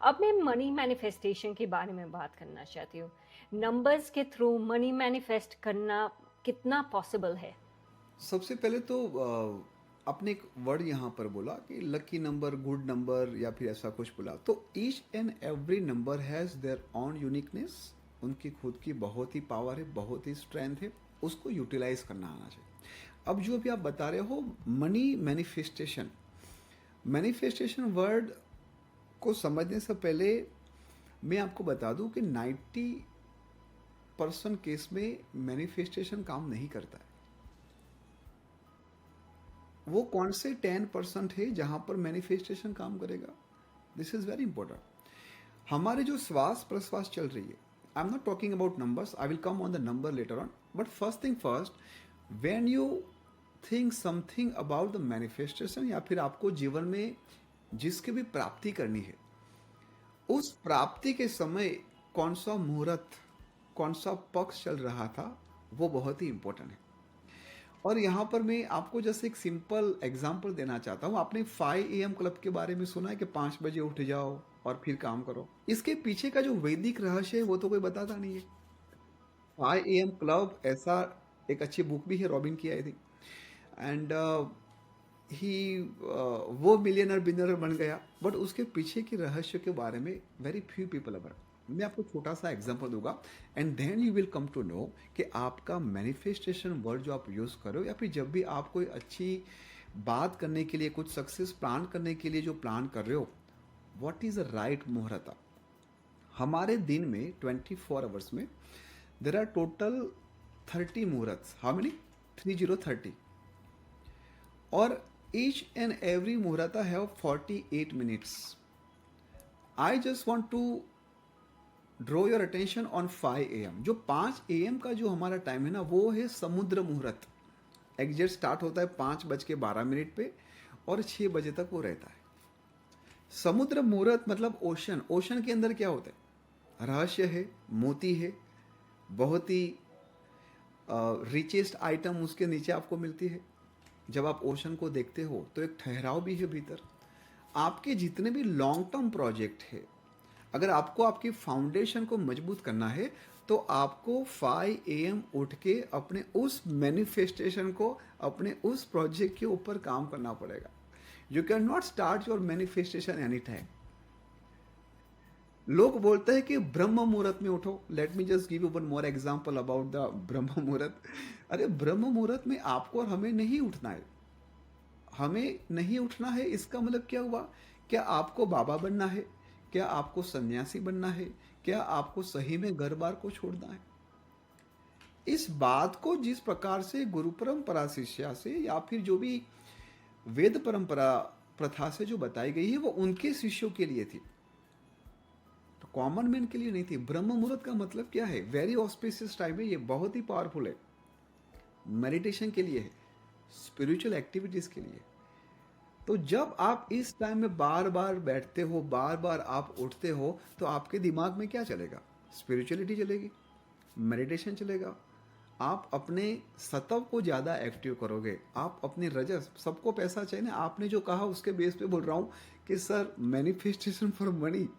अब मैं money manifestation के बारे में बात करना चाहती हूँ। नंबर्स के थ्रू मनी मैनिफेस्ट करना कितना पॉसिबल है? सबसे पहले तो आपने एक वर्ड यहाँ पर बोला कि लकी नंबर, गुड नंबर या फिर ऐसा कुछ बोला। तो each and every number has their on uniqueness. उनकी खुद की बहुत ही पावर है, बहुत ही स्ट्रेंथ है। उसको यूटिलाइज करना आना चाहिए। अब जो भी आप बता रहे हो मनी मैनिफेस्टेशन, मैनिफेस्टेशन वर्ड को समझने से पहले मैं आपको बता दूं कि 90% केस में मैनिफेस्टेशन काम नहीं करता है। वो कौन से 10% है जहां पर मैनिफेस्टेशन काम करेगा? This is very important. हमारे जो श्वास प्रश्वास चल रही है, I am not talking about numbers, I will come on the number later on, but first thing first, when you think something about the manifestation या फिर आपको जीवन में जिसकी भी प्राप्ति करनी है, उस प्राप्ति के समय कौन सा मुहूर्त, कौन सा पक्ष चल रहा था, वो बहुत ही इंपॉर्टेंट है। और यहाँ पर मैं आपको जैसे एक सिंपल एग्जांपल देना चाहता हूँ। आपने 5 AM क्लब के बारे में सुना है कि 5 बजे उठ जाओ और फिर काम करो। इसके पीछे का जो वैदिक रहस्य है वो तो कोई बताता नहीं है। 5 AM क्लब ऐसा एक अच्छी बुक भी है, रॉबिन की आई थिंक। एंड ही वो मिलियनर बिलियनर बन गया, बट उसके पीछे के रहस्य के बारे में वेरी फ्यू पीपल अवर। मैं आपको छोटा सा एग्जांपल दूंगा and then you will come to know कि आपका मैनिफेस्टेशन वर्ड जो आप यूज़ करो या फिर जब भी आप कोई अच्छी बात करने के लिए, कुछ सक्सेस प्लान करने के लिए जो प्लान कर रहे हो, व्हाट इज द राइट मुहूर्त। हमारे दिन में 24 आवर्स में देर आर टोटल 30 मुहूर्त। How many? 30, 30। और each and every muhurta have 48 minutes. I just want to draw your attention on 5 AM। जो 5 AM का जो हमारा टाइम है ना, वो है समुद्र मुहूर्त। एग्जैक्ट स्टार्ट होता है 5:12 पे और 6 बजे तक वो रहता है। समुद्र मुहूर्त मतलब ओशन। ओशन के अंदर क्या होता है? रहस्य है, मोती है, बहुत ही रिचेस्ट आइटम उसके नीचे आपको मिलती है। जब आप ओशन को देखते हो तो एक ठहराव भी है भीतर। आपके जितने भी लॉन्ग टर्म प्रोजेक्ट है, अगर आपको आपकी फाउंडेशन को मजबूत करना है तो आपको 5 AM उठ के अपने उस मैनिफेस्टेशन को, अपने उस प्रोजेक्ट के ऊपर काम करना पड़ेगा। You can not start your manifestation any time. लोग बोलते हैं कि ब्रह्म मुहूर्त में उठो। Let me just give you one more example about the ब्रह्म मुहूर्त। अरे ब्रह्म मुहूर्त में आपको और हमें नहीं उठना है। हमें नहीं उठना है इसका मतलब क्या हुआ? क्या आपको बाबा बनना है? क्या आपको सन्यासी बनना है? क्या आपको सही में घर बार को छोड़ना है? इस बात को जिस प्रकार से गुरु परंपरा शिष्या से या फिर जो भी वेद परंपरा प्रथा से जो बताई गई है वो उनके शिष्यों के लिए थी, तो कॉमन मैन के लिए नहीं थी। ब्रह्म मुहूर्त का मतलब क्या है? वेरी ऑस्पिशियस टाइम है, ये बहुत ही पावरफुल है। मेडिटेशन के लिए है, स्पिरिचुअल एक्टिविटीज के लिए। तो जब आप इस टाइम में बार बार बैठते हो, बार बार आप उठते हो, तो आपके दिमाग में क्या चलेगा? स्पिरिचुअलिटी चलेगी, मेडिटेशन चलेगा। आप अपने सत्व को ज़्यादा एक्टिव करोगे, आप अपने रजस, सबको पैसा चाहिए ना। आपने जो कहा उसके बेस पे बोल रहा हूँ कि सर मैनिफेस्टेशन फॉर मनी,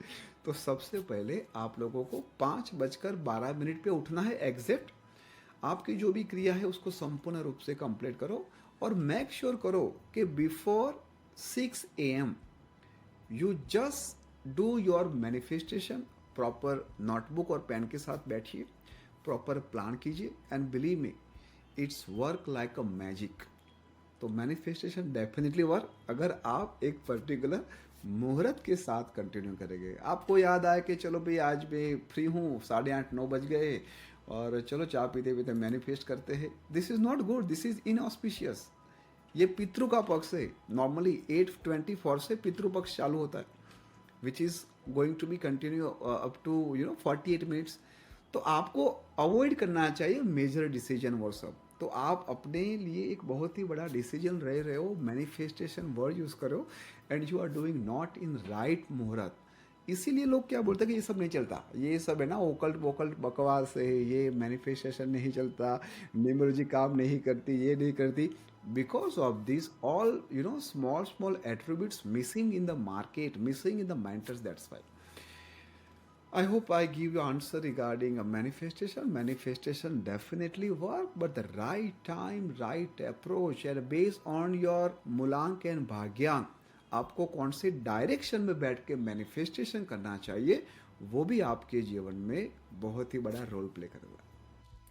तो सबसे पहले आप लोगों को 5:12 पे उठना है एग्जैक्ट। आपकी जो भी क्रिया है उसको संपूर्ण रूप से कंप्लीट करो और मेक श्योर करो कि before 6 AM you just do your manifestation. Proper notebook और पेन के साथ बैठिए, प्रॉपर प्लान कीजिए and believe me, it's work like a magic. तो मैनिफेस्टेशन डेफिनेटली वर्क अगर आप एक पर्टिकुलर मुहूर्त के साथ कंटिन्यू करेंगे। आपको याद आए कि चलो भाई आज मैं फ्री हूँ, 8:30 9 बज गए और चलो चाय पीते पीते मैनिफेस्ट करते हैं। This is not good, this is inauspicious. ये पितृ का पक्ष है। नॉर्मली 8:24 से पितृ पक्ष चालू होता है, which is going to be continue up to 48 minutes. तो आपको अवॉइड करना चाहिए मेजर डिसीजन वो सब। तो आप अपने लिए एक बहुत ही बड़ा डिसीजन रहे हो, मैनिफेस्टेशन वर्ड यूज़ करो and you are doing not in right मुहूर्त। इसीलिए लोग क्या बोलते हैं कि ये सब नहीं चलता, ये सब है ना ओकल्ट वोकल्ट बकवास है, ये मैनिफेस्टेशन नहीं चलता, न्यूमरोलॉजी काम नहीं करती, ये नहीं करती। Because of this all small small attributes missing in the market, missing in the mentors, that's why. I hope I give you answer regarding a manifestation. Manifestation definitely work, but the right time, right approach, and based on your मूलांक and भाग्यांक, आपको कौन से direction में बैठ के manifestation करना चाहिए, वो भी आपके जीवन में बहुत ही बड़ा रोल प्ले करेगा.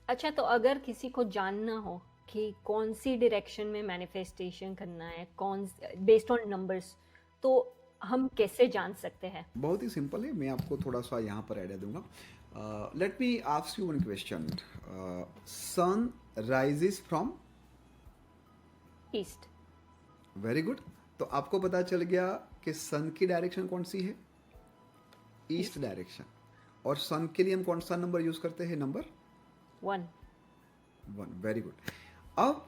अच्छा, तो अगर किसी को जानना हो कि कौन सी डायरेक्शन में मैनिफेस्टेशन करना है, कौन बेस्ड ऑन नंबर्स, तो हम कैसे जान सकते हैं? बहुत ही सिंपल है. मैं आपको थोड़ा सा यहाँ पर आइडिया दूंगा. Let me ask you one question. Sun rises from east. Very good. तो आपको पता चल गया कि सन की डायरेक्शन कौन सी है? East direction. और सन के लिए हम कौन सा नंबर यूज करते हैं? नंबर 1. 1. Very good. अब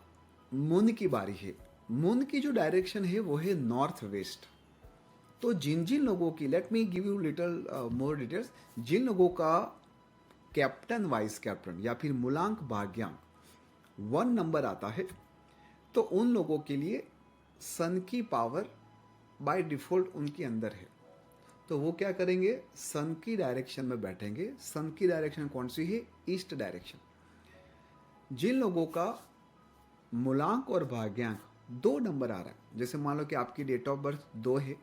मून की बारी है. मून की जो डायरेक्शन है वो है नॉर्थ वेस्ट. तो जिन जिन लोगों की, let me give you little more details, जिन लोगों का कैप्टन वाइस कैप्टन या फिर मूलांक भाग्यांक 1 नंबर आता है, तो उन लोगों के लिए सन की पावर बाय डिफॉल्ट उनके अंदर है. तो वो क्या करेंगे? सन की डायरेक्शन में बैठेंगे. सन की डायरेक्शन कौन सी है? East direction. जिन लोगों का मूलांक और भाग्यांक 2 नंबर आ रहा है, जैसे मान लो कि आपकी डेट ऑफ बर्थ 2 है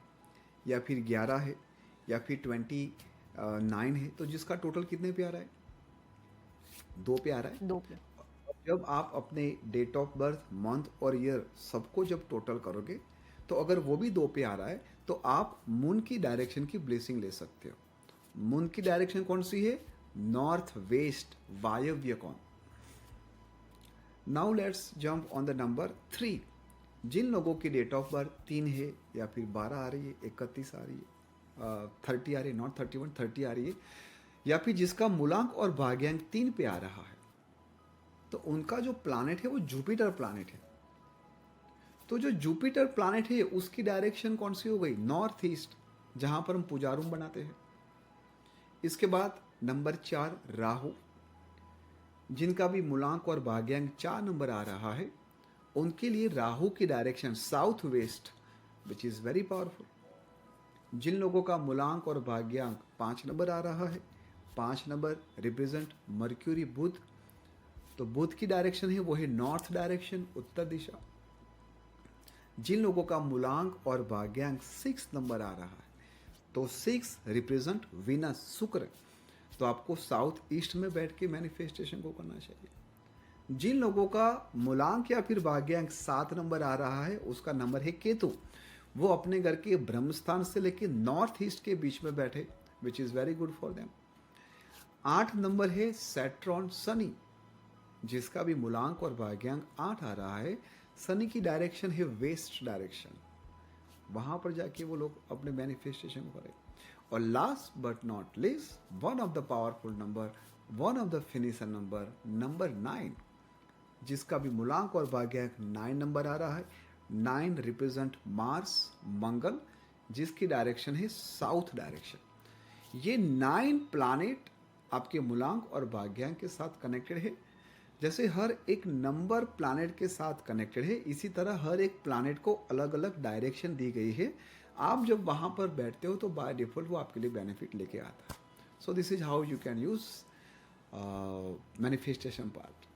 या फिर 11 है या फिर 29 है, तो जिसका टोटल कितने पे आ रहा है? 2 पे आ रहा है. 2 पे. जब आप अपने डेट ऑफ बर्थ, मंथ और ईयर सबको जब टोटल करोगे, तो अगर वो भी 2 पे आ रहा है, तो आप मून की डायरेक्शन की ब्लेसिंग ले सकते हो. मून की डायरेक्शन कौन सी है? नॉर्थ वेस्ट, वायव्य कोण. Now let's jump on the number 3. जिन लोगों की डेट ऑफ बर्थ 3 है या फिर 12 आ रही है, 31 आ रही है, 30 आ रही है, नॉट 31, 30 आ रही है, या फिर जिसका मूलांक और भाग्यांक 3 पे आ रहा है, तो उनका जो प्लैनेट है वो जुपिटर प्लैनेट है. तो जो जुपिटर प्लैनेट है उसकी डायरेक्शन कौन सी हो गई? नॉर्थ ईस्ट, जहां पर हम पूजा रूम बनाते हैं. इसके बाद नंबर 4 राहु. जिनका भी मूलांक और भाग्यांक 4 नंबर आ रहा है, उनके लिए राहु की direction south west, which is very powerful. जिन लोगों का मूलांक और भाग्यांक 5 नंबर आ रहा है, 5 नंबर रिप्रेजेंट मर्क्यूरी, बुध. तो बुध की डायरेक्शन है वो है नॉर्थ डायरेक्शन, उत्तर दिशा. जिन लोगों का मूलांक और भाग्यांक 6 नंबर आ रहा है, तो 6 रिप्रेजेंट वीनस, शुक्र. तो आपको साउथ ईस्ट में बैठ के मैनिफेस्टेशन को करना चाहिए. जिन लोगों का मूलांक या फिर भाग्यांक 7 नंबर आ रहा है, उसका नंबर है केतु. वो अपने घर के ब्रह्म स्थान से लेके नॉर्थ ईस्ट के बीच में बैठे, विच is very good for them. 8 number है सैटर्न, शनि. जिसका भी मूलांक और भाग्यांक 8 आ रहा है, शनि की डायरेक्शन है वेस्ट डायरेक्शन. वहां पर जाके वो लोग अपने मैनिफेस्टेशन को करें. और last but not least, one of the powerful number, one of the finisher number, number 9. जिसका भी मूलांक और भाग्यांक 9 नंबर आ रहा है. 9 रिप्रेजेंट मार्स, मंगल, जिसकी डायरेक्शन है साउथ डायरेक्शन. ये 9 प्लैनेट आपके मूलांक और भाग्यांक के साथ कनेक्टेड है. जैसे हर एक नंबर प्लैनेट के साथ कनेक्टेड है, इसी तरह हर एक प्लैनेट को अलग अलग डायरेक्शन दी गई है. आप जब वहां पर बैठते हो तो बाय डिफॉल्ट वो आपके लिए बेनिफिट लेके आता है. So this is how you can use manifestation part.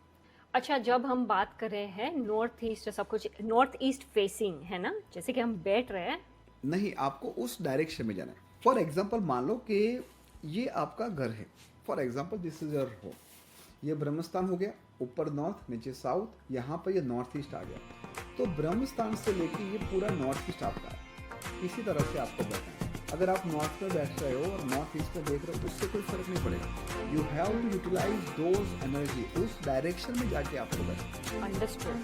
अच्छा, जब हम बात कर रहे हैं नॉर्थ ईस्ट, सब कुछ नॉर्थ ईस्ट फेसिंग है ना, जैसे कि हम बैठ रहे हैं. नहीं, आपको उस डायरेक्शन में जाना है. फॉर एग्जाम्पल मान लो कि ये आपका घर है. For example this is your home. ये ब्रह्मस्थान हो गया, ऊपर नॉर्थ, नीचे साउथ, यहाँ पर ये नॉर्थ ईस्ट आ गया. तो ब्रह्मस्थान से लेके ये पूरा नॉर्थ ईस्ट आपका है. इसी तरह से आपको बैठना है. अगर आप नॉर्थ में बैठ रहे हो और नॉर्थ ईस्ट में देख रहे हो तो उससे कोई फर्क नहीं पड़ेगा. You have to utilise those energy, उस डायरेक्शन में जाके आपको बैठना है. अंडरस्टूड.